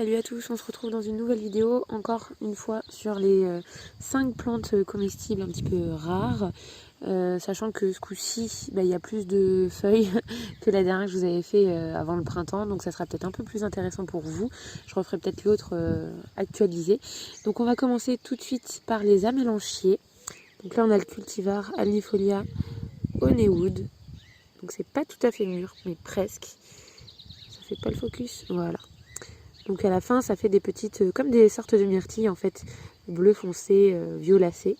Salut à tous, on se retrouve dans une nouvelle vidéo, encore une fois sur les 5 plantes comestibles un petit peu rares, sachant que ce coup-ci, il y a plus de feuilles que la dernière que je vous avais fait avant le printemps, donc ça sera peut-être un peu plus intéressant pour vous. Je referai peut-être l'autre actualisé. Donc on va commencer tout de suite par les amélanchiers. Donc là on a le cultivar Alnifolia Honeywood, donc c'est pas tout à fait mûr, mais presque. Ça fait pas le focus, voilà. Donc à la fin, ça fait des petites, comme des sortes de myrtilles en fait, bleu foncé, violacé.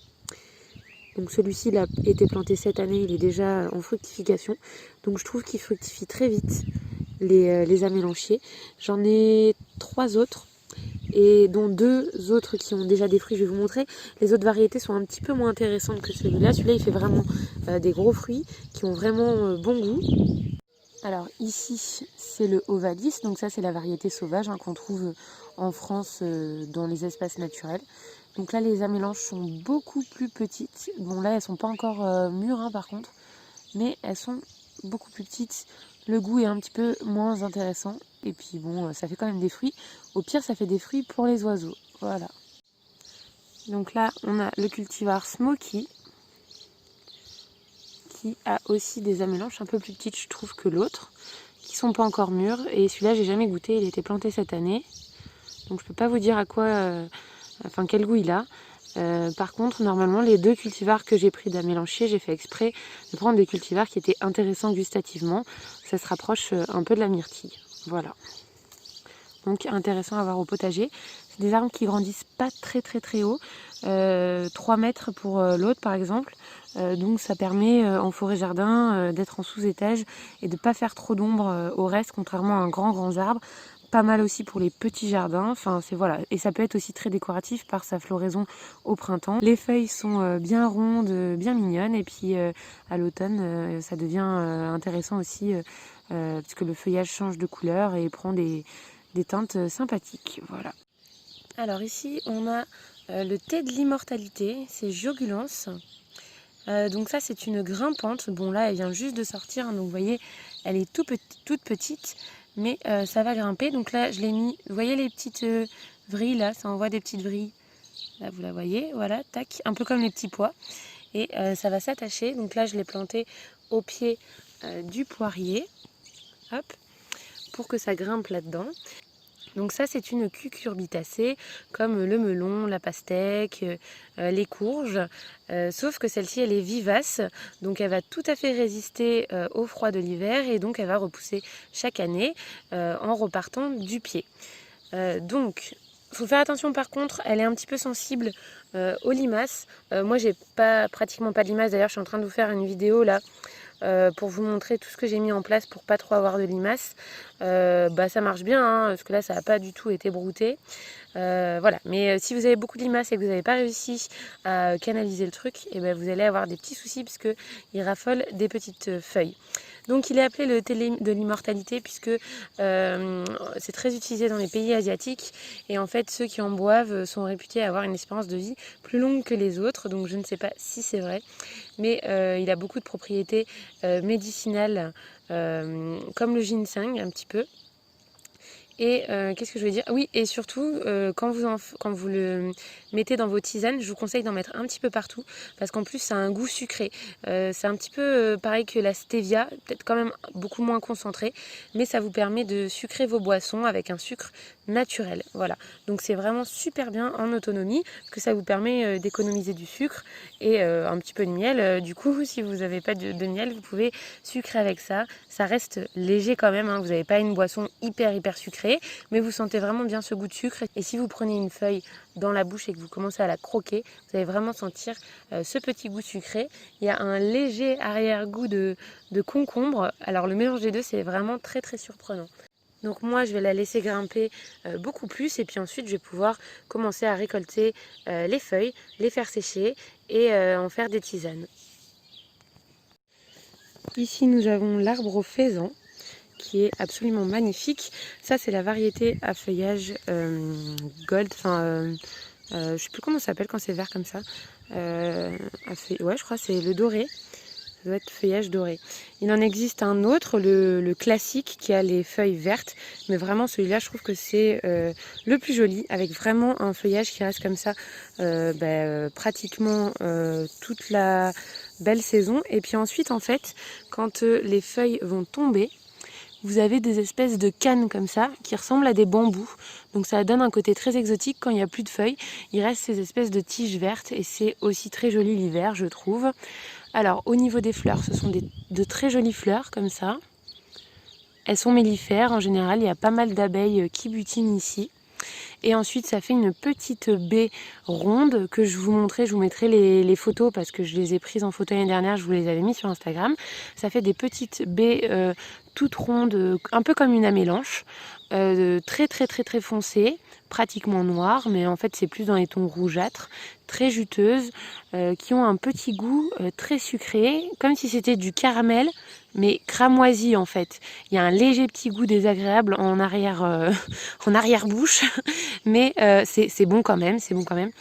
Donc celui-ci, il a été planté cette année, il est déjà en fructification. Donc je trouve qu'il fructifie très vite, les amélanchiers. J'en ai 3 autres, et dont 2 autres qui ont déjà des fruits, je vais vous montrer. Les autres variétés sont un petit peu moins intéressantes que celui-là. Celui-là, il fait vraiment des gros fruits qui ont vraiment bon goût. Alors ici c'est le Ovalis, donc ça c'est la variété sauvage qu'on trouve en France dans les espaces naturels. Donc là les amélanches sont beaucoup plus petites. Bon là elles sont pas encore mûres par contre, mais elles sont beaucoup plus petites. Le goût est un petit peu moins intéressant et puis bon ça fait quand même des fruits. Au pire ça fait des fruits pour les oiseaux. Voilà. Donc là on a le cultivar Smoky, qui a aussi des amélanches un peu plus petites je trouve que l'autre, qui sont pas encore mûres, et celui-là j'ai jamais goûté, il a été planté cette année, donc je peux pas vous dire à quoi, quel goût il a. Par contre normalement les 2 cultivars que j'ai pris d'amélanchier, j'ai fait exprès de prendre des cultivars qui étaient intéressants gustativement, ça se rapproche un peu de la myrtille, voilà. Donc intéressant à avoir au potager. C'est des arbres qui grandissent pas très haut, 3 mètres pour l'autre par exemple. Donc ça permet en forêt jardin d'être en sous-étage et de ne pas faire trop d'ombre au reste, contrairement à un grands arbres. Pas mal aussi pour les petits jardins, enfin c'est voilà, et ça peut être aussi très décoratif par sa floraison au printemps. Les feuilles sont bien rondes, bien mignonnes, et puis à l'automne ça devient intéressant aussi parce que le feuillage change de couleur et prend des teintes sympathiques, voilà. Alors ici on a le thé de l'immortalité, c'est Giogulance. Donc ça c'est une grimpante, bon là elle vient juste de sortir, donc vous voyez elle est toute petite, mais ça va grimper. Donc là je l'ai mis, vous voyez les petites vrilles là, ça envoie des petites vrilles, là vous la voyez, voilà, tac, un peu comme les petits pois, et ça va s'attacher. Donc là je l'ai planté au pied du poirier, hop, pour que ça grimpe là-dedans. Donc ça c'est une cucurbitacée comme le melon, la pastèque, les courges, sauf que celle-ci elle est vivace, donc elle va tout à fait résister au froid de l'hiver, et donc elle va repousser chaque année en repartant du pied. Donc il faut faire attention par contre, elle est un petit peu sensible aux limaces. Moi j'ai pratiquement pas de limaces, d'ailleurs je suis en train de vous faire une vidéo là pour vous montrer tout ce que j'ai mis en place pour pas trop avoir de limaces. Ça marche bien, parce que là ça n'a pas du tout été brouté. Voilà, mais si vous avez beaucoup de limaces et que vous n'avez pas réussi à canaliser le truc, et vous allez avoir des petits soucis puisque il raffole des petites feuilles. Donc il est appelé le thé de l'immortalité puisque c'est très utilisé dans les pays asiatiques, et en fait ceux qui en boivent sont réputés avoir une espérance de vie plus longue que les autres, donc je ne sais pas si c'est vrai, mais il a beaucoup de propriétés médicinales comme le ginseng un petit peu. Et qu'est-ce que je veux dire? Oui, et surtout, quand vous le mettez dans vos tisanes, je vous conseille d'en mettre un petit peu partout, parce qu'en plus, ça a un goût sucré. C'est un petit peu pareil que la stevia, peut-être quand même beaucoup moins concentré, mais ça vous permet de sucrer vos boissons avec un sucre naturel. Voilà, donc c'est vraiment super bien en autonomie, parce que ça vous permet d'économiser du sucre et un petit peu de miel. Du coup, si vous n'avez pas de miel, vous pouvez sucrer avec ça. Ça reste léger quand même, vous n'avez pas une boisson hyper sucrée, mais vous sentez vraiment bien ce goût de sucre. Et si vous prenez une feuille dans la bouche et que vous commencez à la croquer, vous allez vraiment sentir ce petit goût sucré. Il y a un léger arrière-goût de concombre. Alors le mélange des deux, c'est vraiment très surprenant. Donc moi je vais la laisser grimper beaucoup plus, et puis ensuite je vais pouvoir commencer à récolter les feuilles, les faire sécher et en faire des tisanes. Ici nous avons l'arbre au faisan, qui est absolument magnifique. Ça c'est la variété à feuillage gold, je sais plus comment ça s'appelle quand c'est vert comme ça. Ouais, je crois que c'est le doré. Ça doit être feuillage doré. Il en existe un autre, le classique, qui a les feuilles vertes. Mais vraiment, celui-là, je trouve que c'est le plus joli, avec vraiment un feuillage qui reste comme ça pratiquement toute la belle saison. Et puis ensuite, en fait, quand les feuilles vont tomber, vous avez des espèces de cannes comme ça qui ressemblent à des bambous. Donc ça donne un côté très exotique quand il n'y a plus de feuilles. Il reste ces espèces de tiges vertes et c'est aussi très joli l'hiver, je trouve. Alors au niveau des fleurs, ce sont de très jolies fleurs comme ça. Elles sont mellifères en général, il y a pas mal d'abeilles qui butinent ici. Et ensuite, ça fait une petite baie ronde que je vous montrais. Je vous mettrai les photos parce que je les ai prises en photo l'année dernière. Je vous les avais mis sur Instagram. Ça fait des petites baies toutes rondes, un peu comme une amélanche, très très très très foncées, pratiquement noires, mais en fait c'est plus dans les tons rougeâtres, très juteuses, qui ont un petit goût très sucré, comme si c'était du caramel, mais cramoisi en fait. Il y a un léger petit goût désagréable en arrière-bouche, mais c'est bon quand même, c'est bon quand même.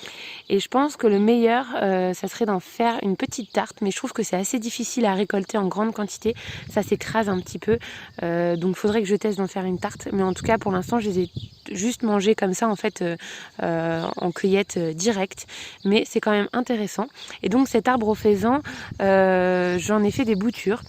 Et je pense que le meilleur, ça serait d'en faire une petite tarte, mais je trouve que c'est assez difficile à récolter en grande quantité. Ça s'écrase un petit peu, donc il faudrait que je teste d'en faire une tarte. Mais en tout cas, pour l'instant, je les ai juste mangées comme ça, en fait, en cueillette directe. Mais c'est quand même intéressant. Et donc cet arbre au faisan, j'en ai fait des boutures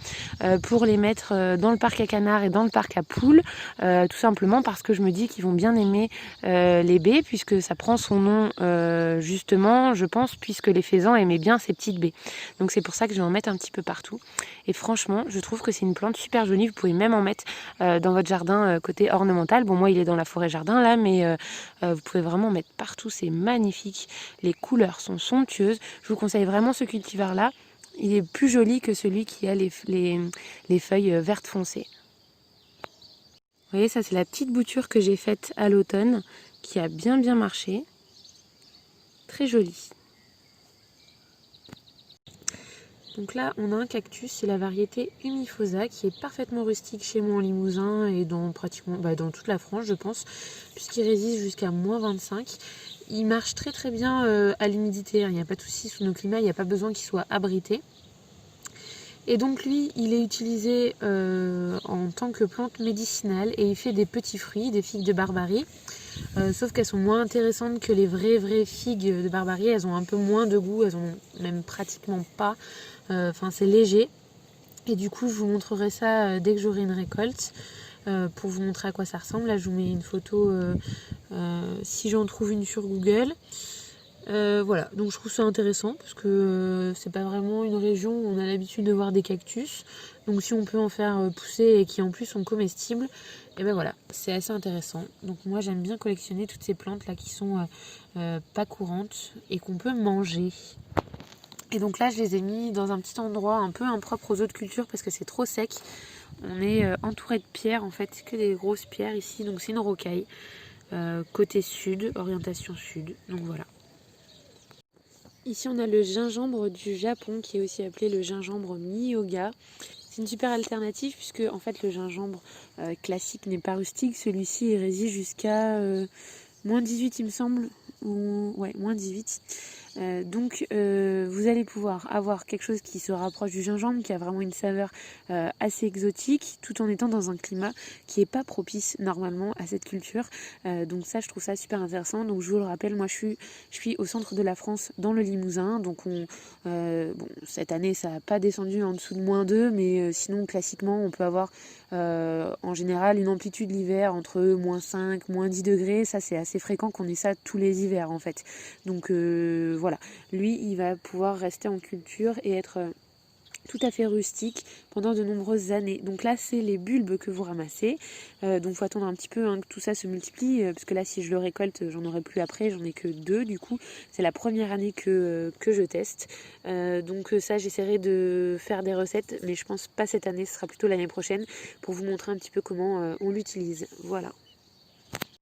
pour les mettre dans le parc à canards et dans le parc à poules, tout simplement parce que je me dis qu'ils vont bien aimer les baies, puisque ça prend son nom justement, je pense, puisque les faisans aimaient bien ces petites baies. Donc c'est pour ça que je vais en mettre un petit peu partout. Et franchement, je trouve que c'est une plante super jolie. Vous pouvez même en mettre dans votre jardin côté ornemental. Bon, moi, il est dans la forêt jardin là, mais vous pouvez vraiment en mettre partout. C'est magnifique. Les couleurs sont somptueuses. Je vous conseille vraiment ce cultivar-là. Il est plus joli que celui qui a les feuilles vertes foncées. Vous voyez, ça c'est la petite bouture que j'ai faite à l'automne, qui a bien marché. Très jolie. Donc là, on a un cactus, c'est la variété Humifosa, qui est parfaitement rustique chez moi en Limousin et dans pratiquement dans toute la France, je pense, puisqu'il résiste jusqu'à -25. Il marche très très bien à l'humidité, il n'y a pas de souci sous nos climats, il n'y a pas besoin qu'il soit abrité. Et donc lui, il est utilisé en tant que plante médicinale et il fait des petits fruits, des figues de Barbarie. Sauf qu'elles sont moins intéressantes que les vraies figues de Barbarie. Elles ont un peu moins de goût, elles ont même pratiquement pas. Enfin, c'est léger. Et du coup, je vous montrerai ça dès que j'aurai une récolte pour vous montrer à quoi ça ressemble. Là, je vous mets une photo si j'en trouve une sur Google. Voilà, donc je trouve ça intéressant parce que c'est pas vraiment une région où on a l'habitude de voir des cactus. Donc si on peut en faire pousser et qui en plus sont comestibles, et ben voilà, c'est assez intéressant. Donc moi j'aime bien collectionner toutes ces plantes là qui sont pas courantes et qu'on peut manger. Et donc là je les ai mis dans un petit endroit un peu impropre aux autres cultures parce que c'est trop sec. On est entouré de pierres en fait, c'est que des grosses pierres ici, donc c'est une rocaille. Côté sud, orientation sud, donc voilà. Ici on a le gingembre du Japon qui est aussi appelé le gingembre Miyoga. C'est une super alternative puisque en fait le gingembre classique n'est pas rustique. Celui-ci il résiste jusqu'à -18 il me semble. Ouais, -18. Donc vous allez pouvoir avoir quelque chose qui se rapproche du gingembre, qui a vraiment une saveur assez exotique, tout en étant dans un climat qui n'est pas propice normalement à cette culture. Donc ça, je trouve ça super intéressant. Donc je vous le rappelle, moi je suis au centre de la France, dans le Limousin. Donc bon, cette année, ça n'a pas descendu en dessous de -2, mais sinon classiquement, on peut avoir en général une amplitude l'hiver entre -5, -10 degrés. Ça, c'est assez fréquent qu'on ait ça tous les hivers en fait. Donc voilà, lui il va pouvoir rester en culture et être tout à fait rustique pendant de nombreuses années. Donc là c'est les bulbes que vous ramassez, donc il faut attendre un petit peu que tout ça se multiplie, parce que là si je le récolte j'en aurai plus après, j'en ai que 2 du coup, c'est la première année que je teste, donc ça j'essaierai de faire des recettes, mais je pense pas cette année, ce sera plutôt l'année prochaine pour vous montrer un petit peu comment on l'utilise, voilà.